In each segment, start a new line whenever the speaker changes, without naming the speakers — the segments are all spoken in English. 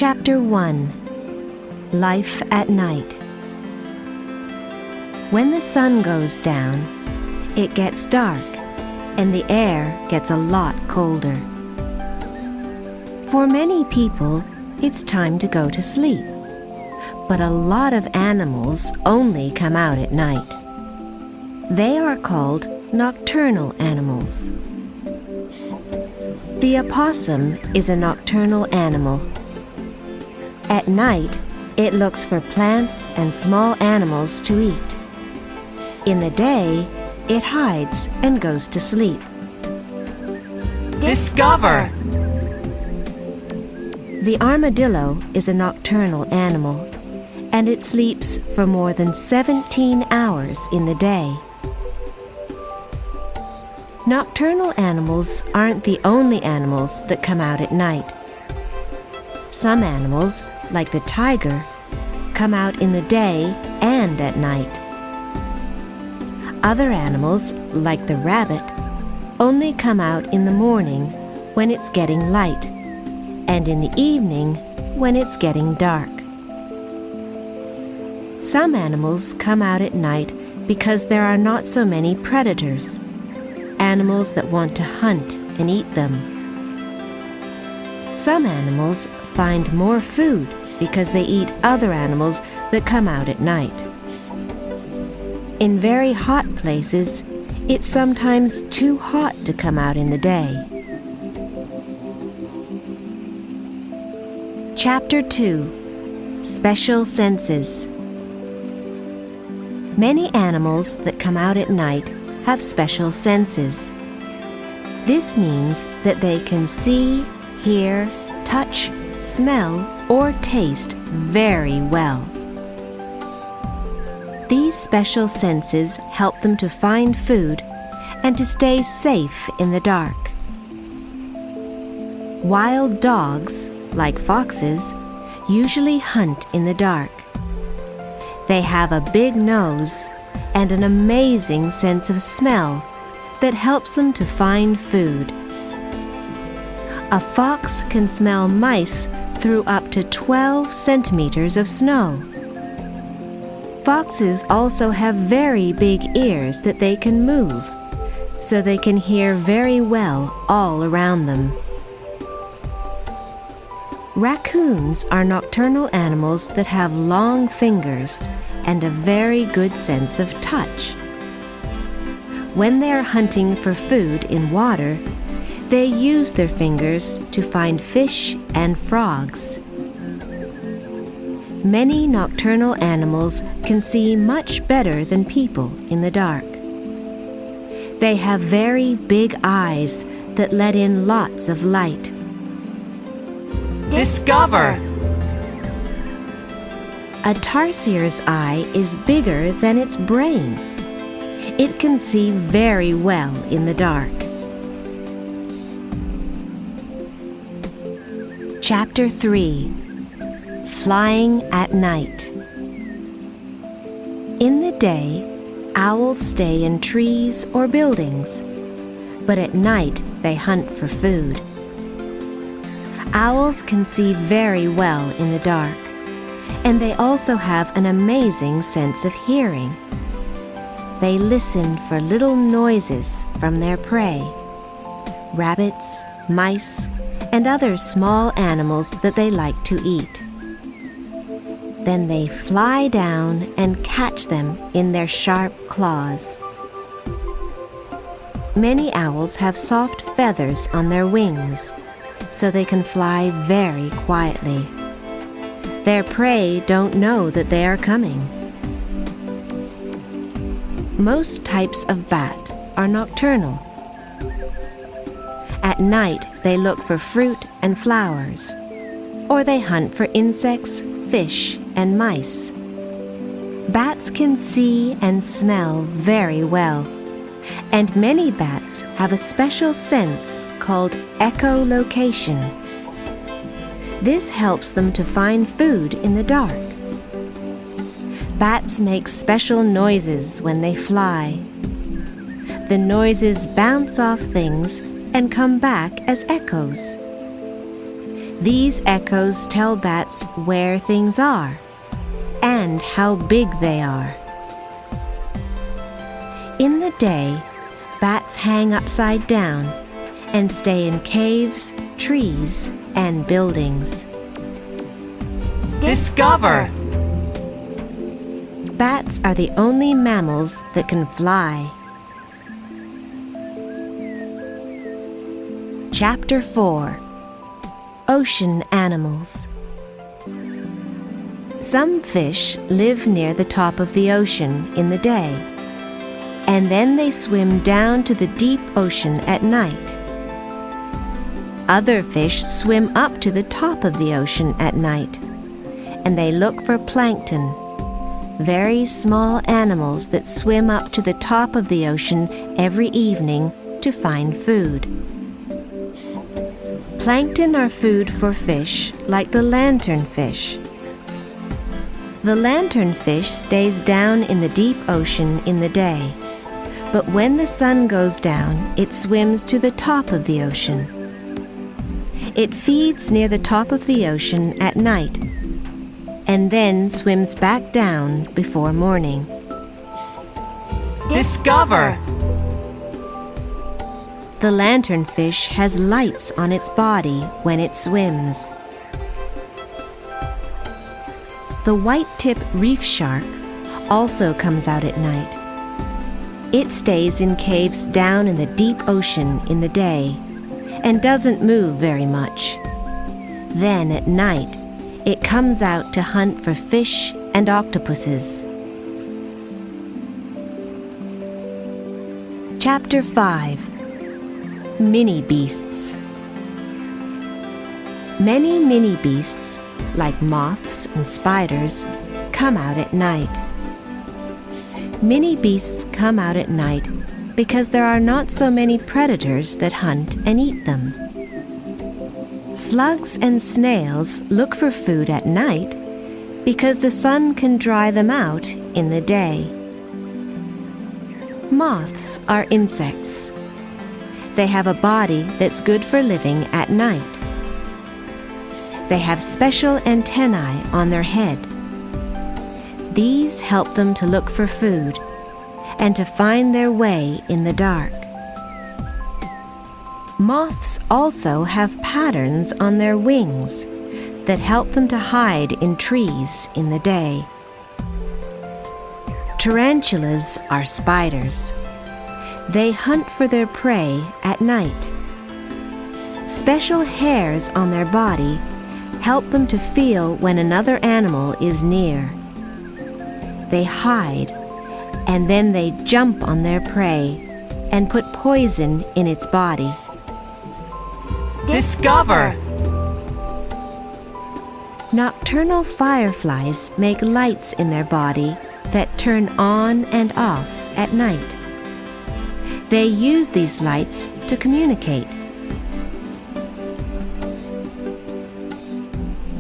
Chapter 1. Life at Night. When the sun goes down, it gets dark and the air gets a lot colder. For many people, it's time to go to sleep, but a lot of animals only come out at night. They are called nocturnal animals. The opossum is a nocturnal animal. At night, it looks for plants and small animals to eat. In the day, it hides and goes to sleep.
Discover!
The armadillo is a nocturnal animal, and it sleeps for more than 17 hours in the day. Nocturnal animals aren't the only animals that come out at night. Some animals, like the tiger, come out in the day and at night. Other animals, like the rabbit, only come out in the morning when it's getting light, and in the evening when it's getting dark. Some animals come out at night because there are not so many predators, animals that want to hunt and eat them. Some animals find more food because they eat other animals that come out at night. In very hot places, it's sometimes too hot to come out in the day. Chapter 2. Special Senses. Many animals that come out at night have special senses. This means that they can see, hear, touch, smell, or taste very well. These special senses help them to find food and to stay safe in the dark. Wild dogs, like foxes, usually hunt in the dark. They have a big nose and an amazing sense of smell that helps them to find food. A fox can smell mice through up to 12 centimeters of snow. Foxes also have very big ears that they can move, so they can hear very well all around them. Raccoons are nocturnal animals that have long fingers and a very good sense of touch. When they are hunting for food in water, they use their fingers to find fish and frogs. Many nocturnal animals can see much better than people in the dark. They have very big eyes that let in lots of light.
Discover!
A tarsier's eye is bigger than its brain. It can see very well in the dark. Chapter 3. Flying at Night. In the day, owls stay in trees or buildings, but at night they hunt for food. Owls can see very well in the dark, and they also have an amazing sense of hearing. They listen for little noises from their prey, rabbits, mice, and other small animals that they like to eat. Then they fly down and catch them in their sharp claws. Many owls have soft feathers on their wings, so they can fly very quietly. Their prey don't know that they are coming. Most types of bat are nocturnal. At night, they look for fruit and flowers, or they hunt for insects, fish, and mice. Bats can see and smell very well, and many bats have a special sense called echolocation. This helps them to find food in the dark. Bats make special noises when they fly. The noises bounce off things and come back as echoes. These echoes tell bats where things are and how big they are. In the day, bats hang upside down and stay in caves, trees, and buildings.
Discover!
Bats are the only mammals that can fly. Chapter 4. Ocean Animals. Some fish live near the top of the ocean in the day, and then they swim down to the deep ocean at night. Other fish swim up to the top of the ocean at night, and they look for plankton, very small animals that swim up to the top of the ocean every evening to find food. Plankton are food for fish like the lanternfish. The lanternfish stays down in the deep ocean in the day, but when the sun goes down, it swims to the top of the ocean. It feeds near the top of the ocean at night, and then swims back down before morning.
Discover!
The lanternfish has lights on its body when it swims. The white-tip reef shark also comes out at night. It stays in caves down in the deep ocean in the day and doesn't move very much. Then at night, it comes out to hunt for fish and octopuses. Chapter 5. Mini Beasts. Many mini beasts, like moths and spiders, come out at night. Mini beasts come out at night because there are not so many predators that hunt and eat them. Slugs and snails look for food at night because the sun can dry them out in the day. Moths are insects. They have a body that's good for living at night. They have special antennae on their head. These help them to look for food and to find their way in the dark. Moths also have patterns on their wings that help them to hide in trees in the day. Tarantulas are spiders. They hunt for their prey at night. Special hairs on their body help them to feel when another animal is near. They hide, and then they jump on their prey and put poison in its body.
Discover!
Nocturnal fireflies make lights in their body that turn on and off at night. They use these lights to communicate.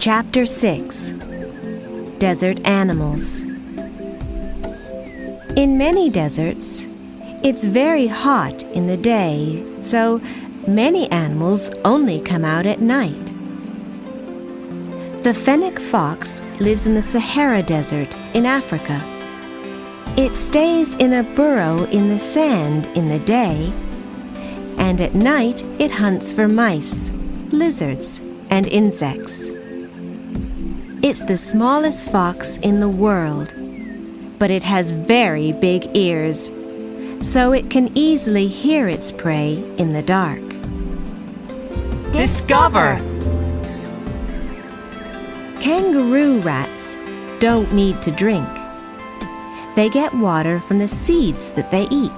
Chapter 6. Desert Animals. In many deserts, it's very hot in the day, so many animals only come out at night. The fennec fox lives in the Sahara Desert in Africa. It stays in a burrow in the sand in the day, and at night it hunts for mice, lizards, and insects. It's the smallest fox in the world, but it has very big ears, so it can easily hear its prey in the dark.
Discover!
Kangaroo rats don't need to drink. They get water from the seeds that they eat.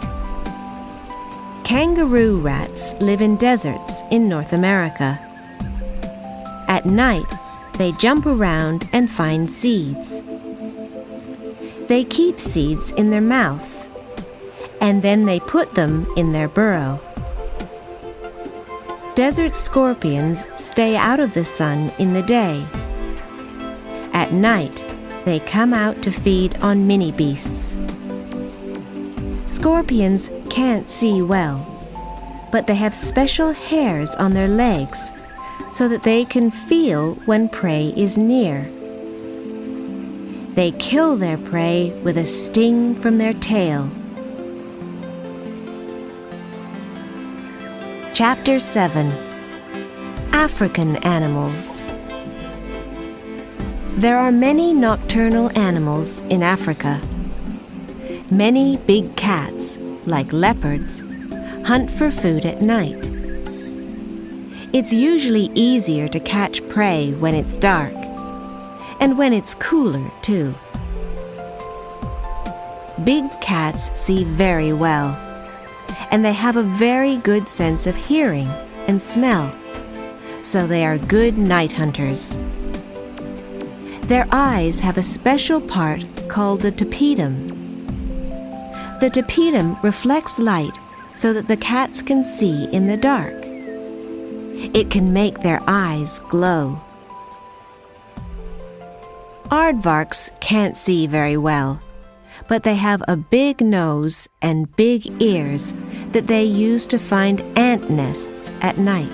Kangaroo rats live in deserts in North America. At night, they jump around and find seeds. They keep seeds in their mouth, and then they put them in their burrow. Desert scorpions stay out of the sun in the day. At night, they come out to feed on mini beasts. Scorpions can't see well, but they have special hairs on their legs, so that they can feel when prey is near. They kill their prey with a sting from their tail. Chapter 7. African Animals. There are many nocturnal animals in Africa. Many big cats, like leopards, hunt for food at night. It's usually easier to catch prey when it's dark, and when it's cooler, too. Big cats see very well, and they have a very good sense of hearing and smell, so they are good night hunters. Their eyes have a special part called the tapetum. The tapetum reflects light so that the cats can see in the dark. It can make their eyes glow. Aardvarks can't see very well, but they have a big nose and big ears that they use to find ant nests at night.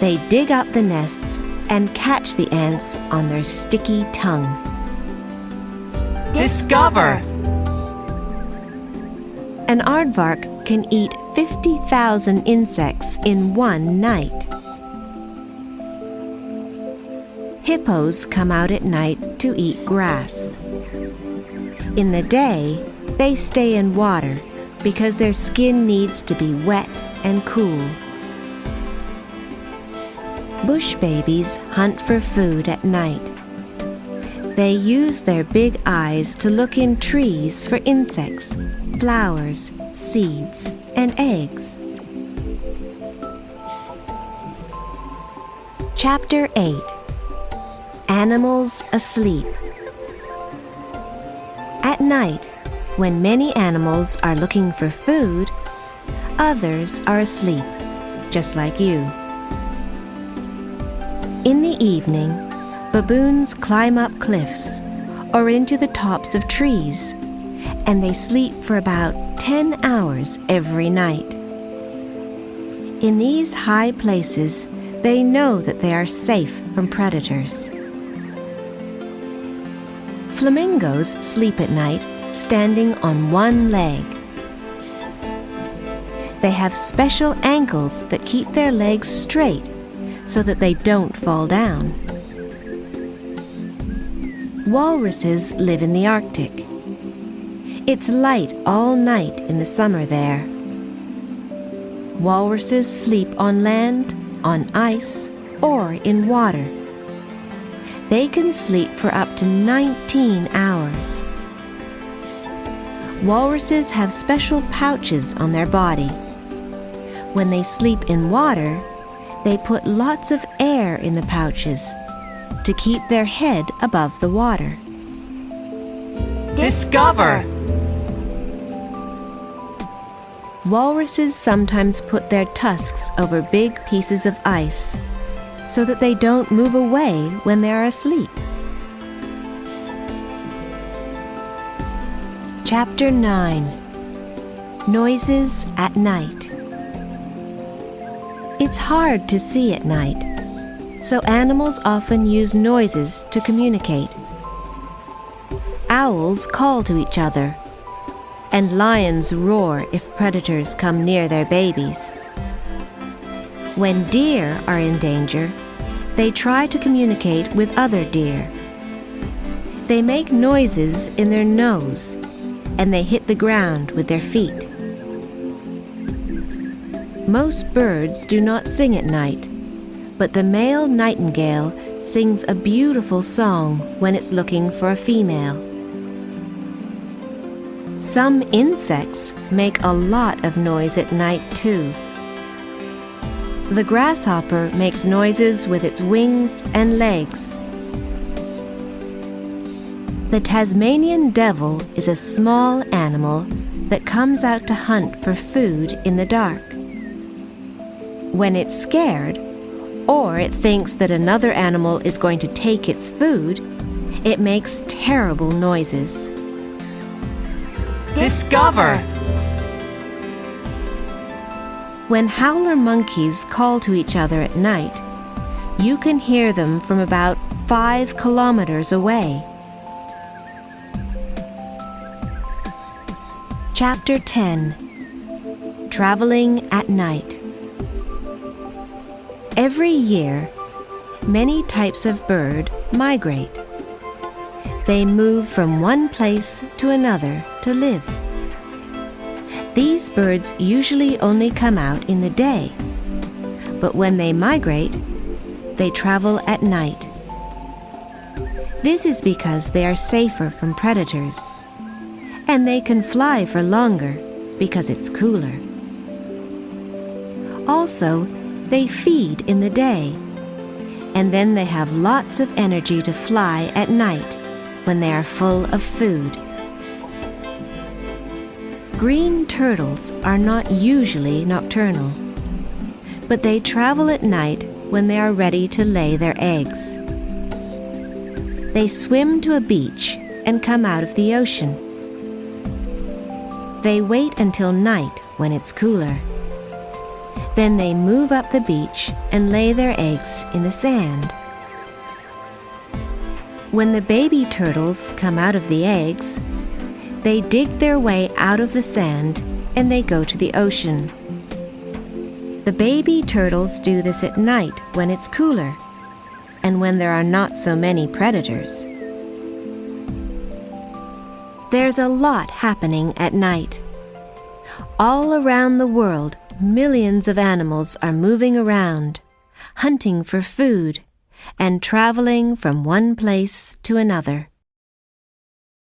They dig up the nests and catch the ants on their sticky tongue.
Discover!
An aardvark can eat 50,000 insects in one night. Hippos come out at night to eat grass. In the day, they stay in water because their skin needs to be wet and cool. Bush babies hunt for food at night. They use their big eyes to look in trees for insects, flowers, seeds, and eggs. Chapter 8. Animals Asleep. At night, when many animals are looking for food, others are asleep, just like you. In the evening, baboons climb up cliffs or into the tops of trees, and they sleep for about 10 hours every night. In these high places, they know that they are safe from predators. Flamingos sleep at night standing on one leg. They have special ankles that keep their legs straight so that they don't fall down. Walruses live in the Arctic. It's light all night in the summer there. Walruses sleep on land, on ice, or in water. They can sleep for up to 19 hours. Walruses have special pouches on their body. When they sleep in water, they put lots of air in the pouches to keep their head above the water.
Discover!
Walruses sometimes put their tusks over big pieces of ice so that they don't move away when they are asleep. Chapter 9. Noises at Night. It's hard to see at night, so animals often use noises to communicate. Owls call to each other, and lions roar if predators come near their babies. When deer are in danger, they try to communicate with other deer. They make noises in their nose, and they hit the ground with their feet. Most birds do not sing at night, but the male nightingale sings a beautiful song when it's looking for a female. Some insects make a lot of noise at night, too. The grasshopper makes noises with its wings and legs. The Tasmanian devil is a small animal that comes out to hunt for food in the dark. When it's scared, or it thinks that another animal is going to take its food, it makes terrible noises.
Discover!
When howler monkeys call to each other at night, you can hear them from about 5 kilometers away. Chapter 10. Traveling at Night. Every year, many types of bird migrate. They move from one place to another to live. These birds usually only come out in the day, but when they migrate, they travel at night. This is because they are safer from predators, and they can fly for longer because it's cooler. Also, they feed in the day, and then they have lots of energy to fly at night when they are full of food. Green turtles are not usually nocturnal, but they travel at night when they are ready to lay their eggs. They swim to a beach and come out of the ocean. They wait until night when it's cooler. Then they move up the beach and lay their eggs in the sand. When the baby turtles come out of the eggs, they dig their way out of the sand and they go to the ocean. The baby turtles do this at night when it's cooler and when there are not so many predators. There's a lot happening at night. All around the world, millions of animals are moving around, hunting for food, and traveling from one place to another.